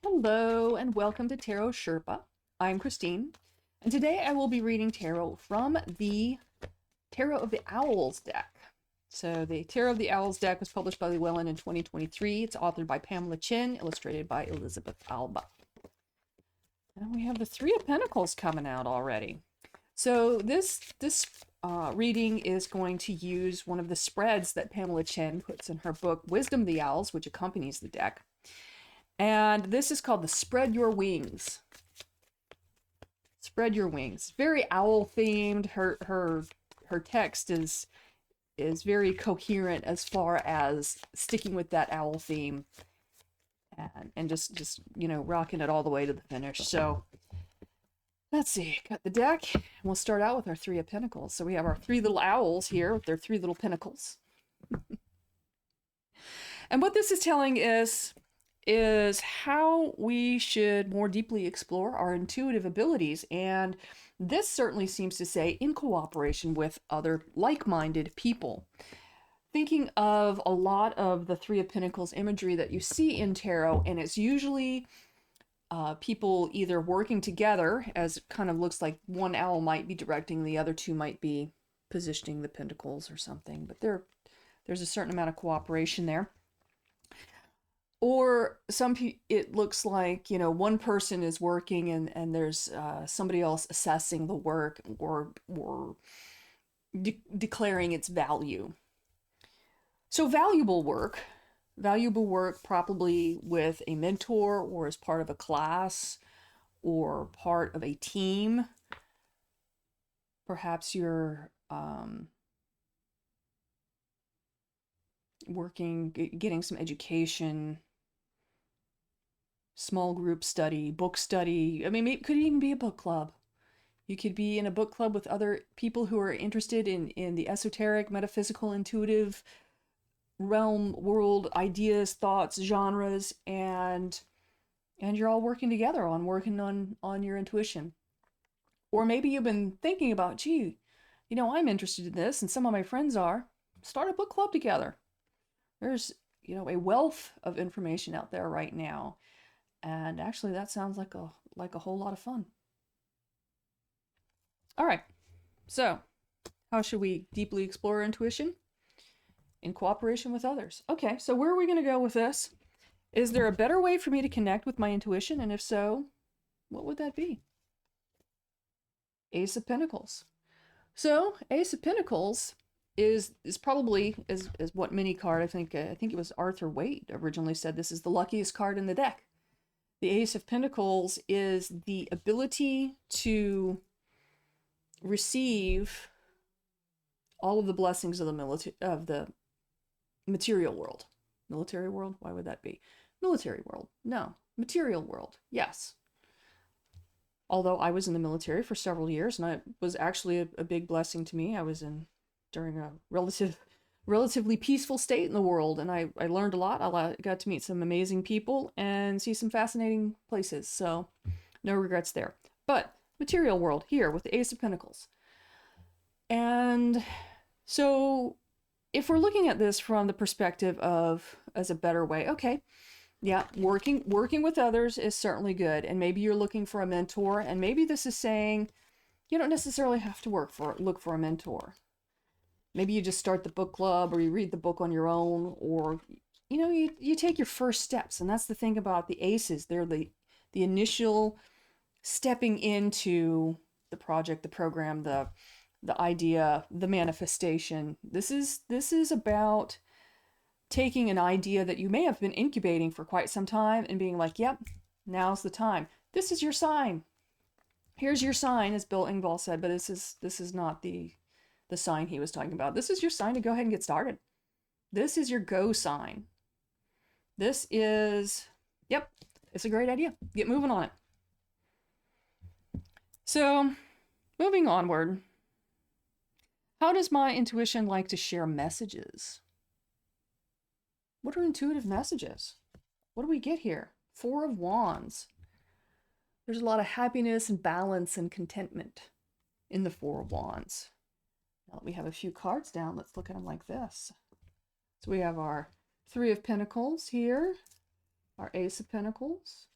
Hello and welcome to Tarot Sherpa. I'm Christine, and today I will be reading tarot from the Tarot of the Owls deck. So the Tarot of the Owls deck was published by Llewellyn in 2023. It's authored by Pamela Chin, illustrated by Elizabeth Alba. And we have the Three of Pentacles coming out already. So this reading is going to use one of the spreads that Pamela Chin puts in her book Wisdom of the Owls, which accompanies the deck. And this is called the Spread Your Wings. Spread Your Wings. Very owl themed. Her text is very coherent as far as sticking with that owl theme and just rocking it all the way to the finish. So let's see. Got the deck. And we'll start out with our Three of Pentacles. So we have our three little owls here with their three little pinnacles. And what this is telling is how we should more deeply explore our intuitive abilities. And this certainly seems to say in cooperation with other like-minded people. Thinking of a lot of the Three of Pentacles imagery that you see in tarot, and it's usually people either working together, as it kind of looks like one owl might be directing, the other two might be positioning the pentacles or something, but there's a certain amount of cooperation there. Or it looks like, one person is working and there's somebody else assessing the work or declaring its value. So valuable work probably with a mentor or as part of a class or part of a team. Perhaps you're working, getting some education, small group study, book study. I mean, it could even be a book club. You could be in a book club with other people who are interested in the esoteric, metaphysical, intuitive realm, world, ideas, thoughts, genres, and you're all working together on your intuition. Or maybe you've been thinking about, gee, I'm interested in this and some of my friends are. Start a book club together. There's, a wealth of information out there right now. And actually that sounds like a whole lot of fun. All right. So, how should we deeply explore intuition? In cooperation with others. Okay, so where are we going to go with this? Is there a better way for me to connect with my intuition? And if so, what would that be? Ace of Pentacles. So, Ace of Pentacles is probably is what mini card, I think it was Arthur Waite originally said this is the luckiest card in the deck. The Ace of Pentacles is the ability to receive all of the blessings of the material world. Military world? Why would that be? Military world. No. Material world. Yes. Although I was in the military for several years, and it was actually a big blessing to me. I was during a relatively peaceful state in the world, and I learned a lot. I got to meet some amazing people and see some fascinating places, so no regrets there. But material world here with the Ace of Pentacles. And so if we're looking at this from the perspective of as a better way, okay, yeah, working with others is certainly good. And maybe you're looking for a mentor, and maybe this is saying you don't necessarily have to look for a mentor. Maybe you just start the book club, or you read the book on your own, or you take your first steps. And that's the thing about the aces. They're the initial stepping into the project, the program, the idea, the manifestation. This is about taking an idea that you may have been incubating for quite some time and being like, yep, now's the time. This is your sign. Here's your sign, as Bill Engvall said, but this is not the sign he was talking about. This is your sign to go ahead and get started. This is your go sign. This is, yep, it's a great idea. Get moving on it. So, moving onward. How does my intuition like to share messages? What are intuitive messages? What do we get here? Four of Wands. There's a lot of happiness and balance and contentment in the Four of Wands. Now that we have a few cards down, let's look at them like this. So we have our Three of Pentacles here. our Ace of Pentacles,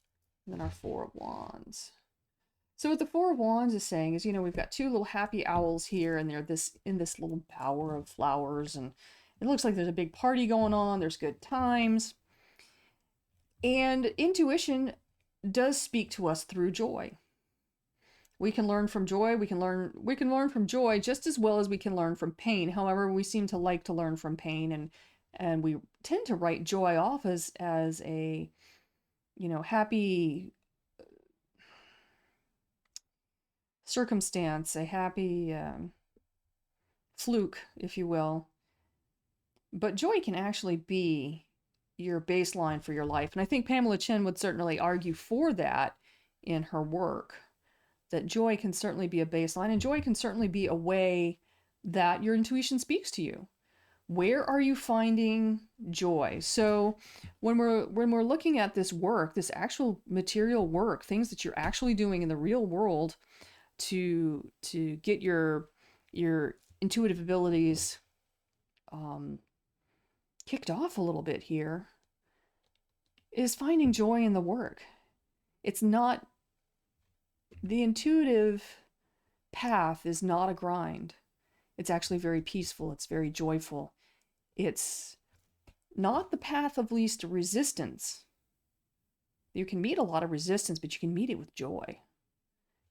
and then our Four of Wands. So what the Four of Wands is saying is, we've got two little happy owls here, and they're in this little bower of flowers, and it looks like there's a big party going on. There's good times. And intuition does speak to us through joy. We can learn from joy. We can learn from joy just as well as we can learn from pain. However, we seem to like to learn from pain, and we tend to write joy off as a happy circumstance, a happy fluke, if you will. But joy can actually be your baseline for your life. And I think Pamela Chen would certainly argue for that in her work, that joy can certainly be a baseline, and joy can certainly be a way that your intuition speaks to you. Where are you finding joy? So when we're looking at this work, this actual material work, things that you're actually doing in the real world to get your intuitive abilities kicked off a little bit here, is finding joy in the work. It's not, the intuitive path is not a grind. It's actually very peaceful. It's very joyful. It's not the path of least resistance. You can meet a lot of resistance, but you can meet it with joy.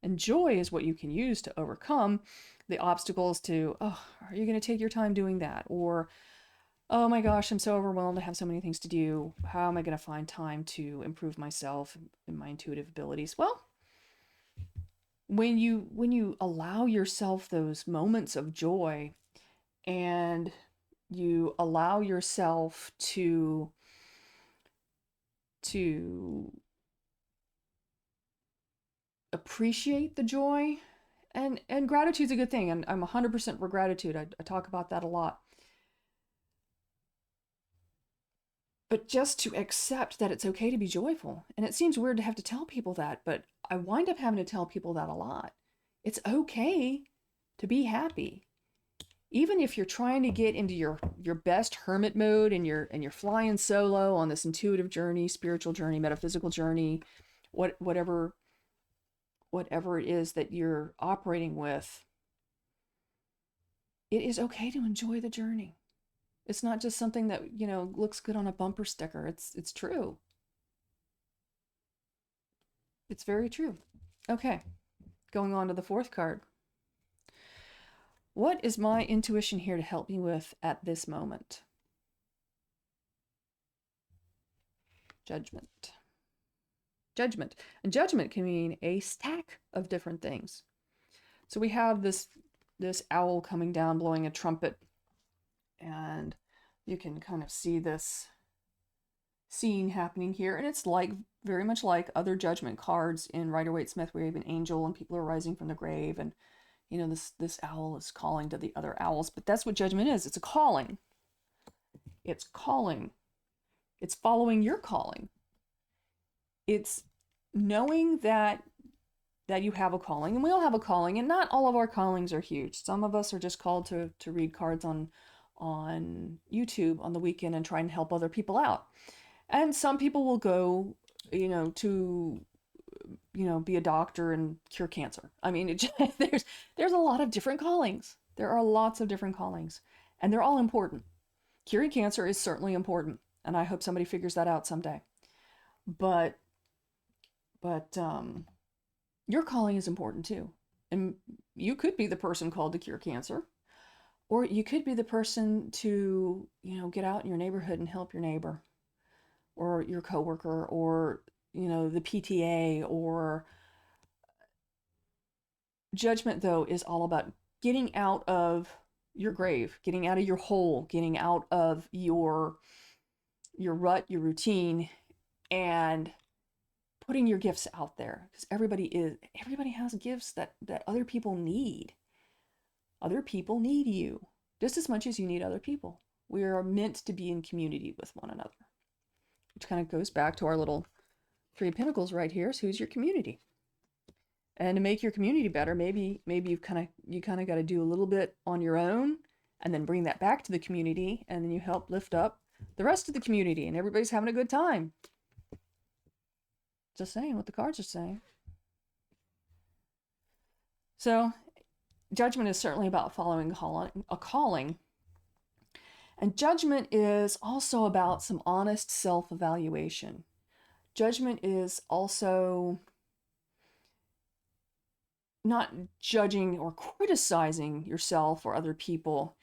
And joy is what you can use to overcome the obstacles to, oh, are you going to take your time doing that? Or, oh my gosh, I'm so overwhelmed. I have so many things to do. How am I going to find time to improve myself and my intuitive abilities? Well, when you allow yourself those moments of joy, and you allow yourself to appreciate the joy, and gratitude's a good thing, and I'm 100% for gratitude. I talk about that a lot. But just to accept that it's okay to be joyful. And it seems weird to have to tell people that, but I wind up having to tell people that a lot. It's okay to be happy. Even if you're trying to get into your best hermit mode, and you're flying solo on this intuitive journey, spiritual journey, metaphysical journey, whatever it is that you're operating with, it is okay to enjoy the journey. It's not just something that, looks good on a bumper sticker. It's true. It's very true. Okay, going on to the fourth card. What is my intuition here to help me with at this moment? Judgment. Judgment. And judgment can mean a stack of different things. So we have this owl coming down, blowing a trumpet, and you can kind of see this scene happening here. And it's very much like other judgment cards in Rider-Waite-Smith, where you have an angel and people are rising from the grave, and this owl is calling to the other owls. But that's what judgment is. It's a calling. It's calling. It's following your calling. It's knowing that you have a calling, and we all have a calling, and not all of our callings are huge. Some of us are just called to read cards on YouTube on the weekend and try and help other people out. And some people will go, to be a doctor and cure cancer. I mean, there's a lot of different callings. There are lots of different callings, and they're all important. Curing cancer is certainly important, and I hope somebody figures that out someday. But your calling is important too. And you could be the person called to cure cancer, or you could be the person to, get out in your neighborhood and help your neighbor, or your coworker, or, the PTA. Or judgment, though, is all about getting out of your grave, getting out of your hole, getting out of your rut, your routine, and putting your gifts out there. Because everybody has gifts that other people need. Other people need you just as much as you need other people. We are meant to be in community with one another, which kind of goes back to our little Three of Pentacles right here. So who's your community? And to make your community better, maybe you kind of got to do a little bit on your own, and then bring that back to the community, and then you help lift up the rest of the community, and everybody's having a good time. just saying what the cards are saying. So, judgment is certainly about following a calling. And judgment is also about some honest self-evaluation. Judgment is also not judging or criticizing yourself or other people,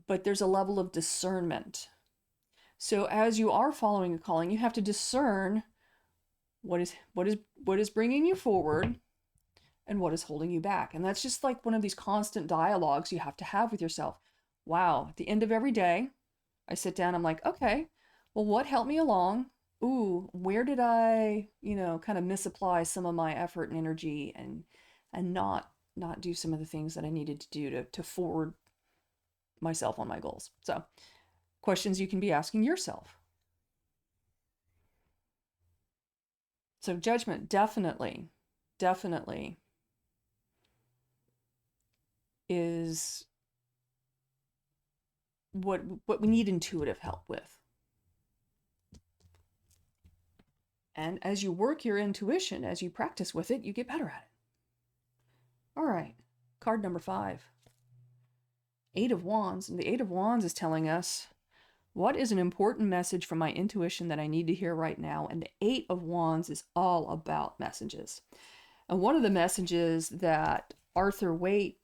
but there's a level of discernment. So as you are following a calling, you have to discern what is bringing you forward and what is holding you back. And that's just like one of these constant dialogues you have to have with yourself. Wow, at the end of every day, I sit down, I'm like, okay, well, what helped me along? Ooh, where did I, kind of misapply some of my effort and energy and not do some of the things that I needed to do to forward myself on my goals. So, questions you can be asking yourself. So judgment definitely is what we need intuitive help with. And as you work your intuition, as you practice with it, you get better at it. All right, card number 5. 8 of Wands. And the 8 of Wands is telling us, what is an important message from my intuition that I need to hear right now? And the 8 of Wands is all about messages. And one of the messages that Arthur Waite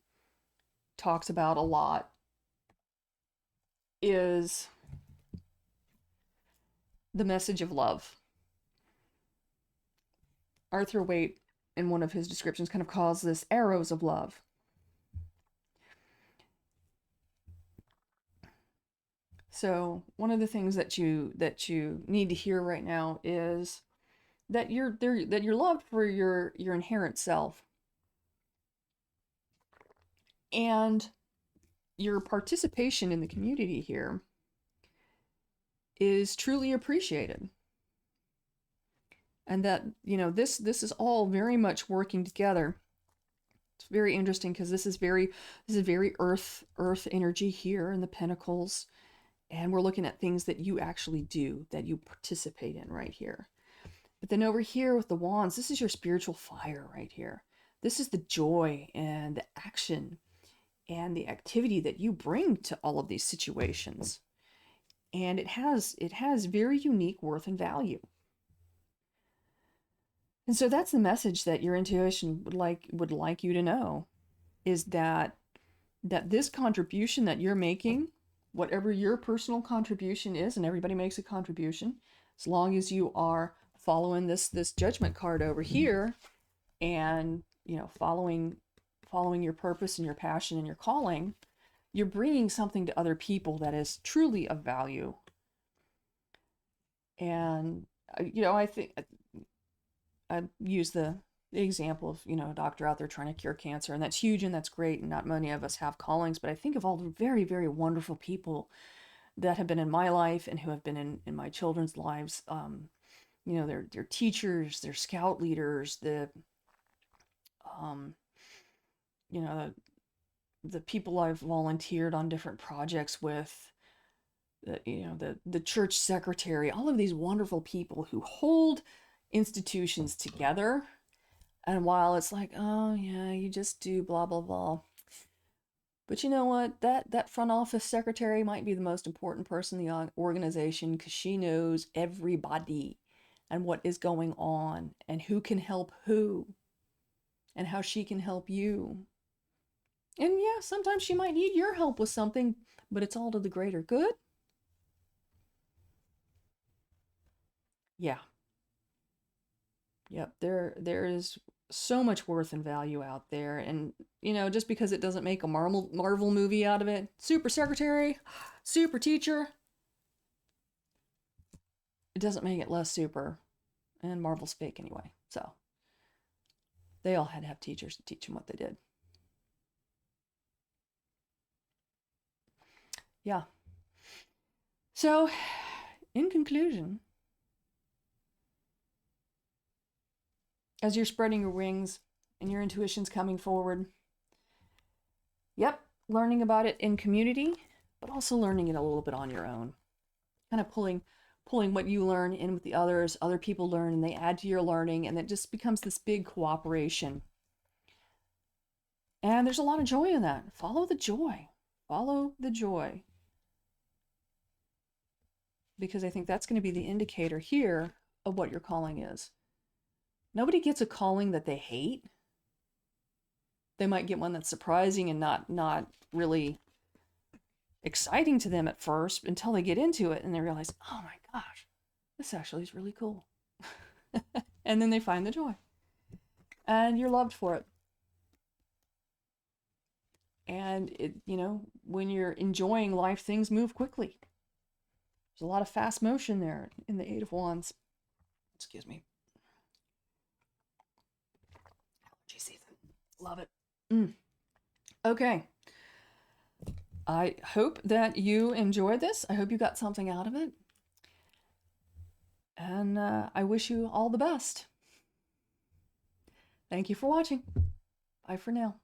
talks about a lot is the message of love. Arthur Waite, in one of his descriptions, kind of calls this arrows of love. So one of the things that you need to hear right now is that you're loved for your inherent self, and your participation in the community here is truly appreciated. And that, this is all very much working together. It's very interesting because this is very earth energy here in the Pentacles. And we're looking at things that you actually do, that you participate in right here. But then over here with the Wands, this is your spiritual fire right here. This is the joy and the action and the activity that you bring to all of these situations. And it has very unique worth and value. And so that's the message that your intuition would like you to know, is that this contribution that you're making, whatever your personal contribution is, and everybody makes a contribution, as long as you are following this judgment card over here, and following your purpose and your passion and your calling, you're bringing something to other people that is truly of value. And I think I use the example of a doctor out there trying to cure cancer, and that's huge and that's great, and not many of us have callings, but I think of all the very, very wonderful people that have been in my life and who have been in my children's lives. They're teachers, they're scout leaders, the people I've volunteered on different projects with, the church secretary, all of these wonderful people who hold institutions together. And while it's like, oh yeah, you just do blah blah blah, but you know what, that front office secretary might be the most important person in the organization, because she knows everybody and what is going on and who can help who and how she can help you. And yeah, sometimes she might need your help with something, but it's all to the greater good. Yeah. Yep, there is so much worth and value out there. And, just because it doesn't make a Marvel movie out of it, super secretary, super teacher, it doesn't make it less super. And Marvel's fake anyway. So they all had to have teachers to teach them what they did. Yeah. So, in conclusion, as you're spreading your wings and your intuition's coming forward, yep, learning about it in community, but also learning it a little bit on your own. Kind of pulling pulling what you learn in with the others, other people learn and they add to your learning, and it just becomes this big cooperation. And there's a lot of joy in that. Follow the joy. Follow the joy. Because I think that's going to be the indicator here of what your calling is. Nobody gets a calling that they hate. They might get one that's surprising and not really exciting to them at first until they get into it and they realize, oh my gosh, this actually is really cool. And then they find the joy. And you're loved for it. And it, you know, when you're enjoying life, things move quickly. There's a lot of fast motion there in the Eight of Wands. Excuse me. Allergy season. Love it. Okay. I hope that you enjoyed this. I hope you got something out of it. And I wish you all the best. Thank you for watching. Bye for now.